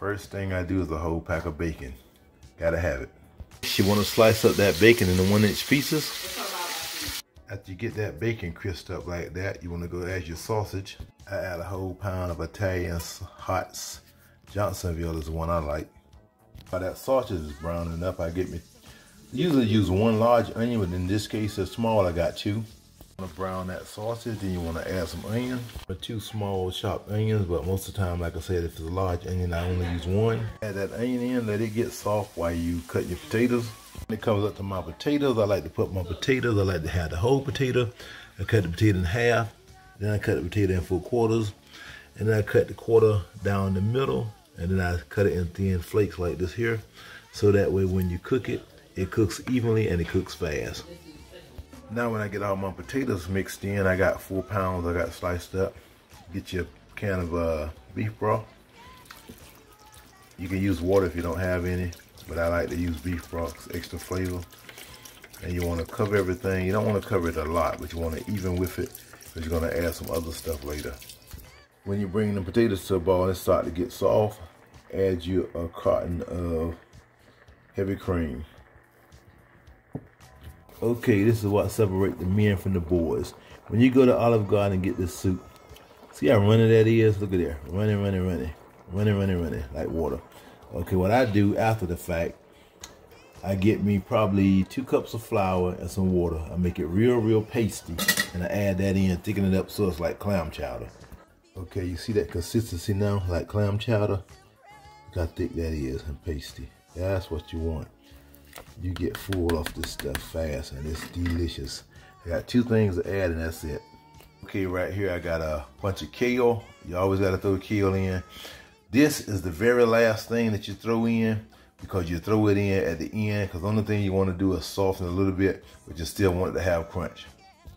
First thing I do is a whole pack of bacon. Gotta have it. You want to slice up that bacon into 1-inch pieces. After you get that bacon crisped up like that, you want to go add your sausage. I add a whole pound of Italian hot Johnsonville is the one I like. While that sausage is browning up, usually use 1 large onion, but in this case it's small, I got 2. You want to brown that sausage, then you want to add some onion. 2 small chopped onions, but most of the time, like I said, if it's a large onion, I only use 1. Add that onion in, let it get soft while you cut your potatoes. When it comes up to my potatoes, I like to have the whole potato. I cut the potato in half, then I cut the potato in 4 quarters, and then I cut the quarter down the middle, and then I cut it in thin flakes like this here, so that way when you cook it, it cooks evenly and it cooks fast. Now when I get all my potatoes mixed in, I got 4 pounds I got sliced up. Get your can of beef broth. You can use water if you don't have any, but I like to use beef broth, extra flavor. And you want to cover everything. You don't want to cover it a lot, but you want to even with it, because you're going to add some other stuff later. When you bring the potatoes to a boil and start to get soft, add you a carton of heavy cream. Okay, this is what separates the men from the boys. When you go to Olive Garden and get this soup, see how runny that is? Look at there, running, like water. Okay, what I do after the fact, I get me probably 2 cups of flour and some water. I make it real pasty, and I add that in, thicken it up so it's like clam chowder. Okay, you see that consistency now, like clam chowder? Look how thick that is and pasty. That's what you want. You get full off this stuff fast, and it's delicious. I got 2 things to add, and that's it. Okay, right here I got a bunch of kale. You always got to throw kale in. This is the very last thing that you throw in, because you throw it in at the end, because the only thing you want to do is soften a little bit, but you still want it to have crunch.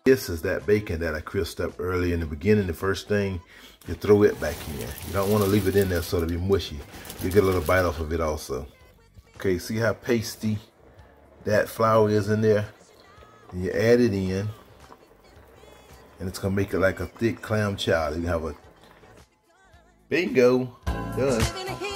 This is that bacon that I crisped up early in the beginning. The first thing, you throw it back in. You don't want to leave it in there so it'll be mushy. You get a little bite off of it also. Okay, see how pasty that flour is in there? And you add it in, and it's gonna make it like a thick clam chowder. You have a bingo, done.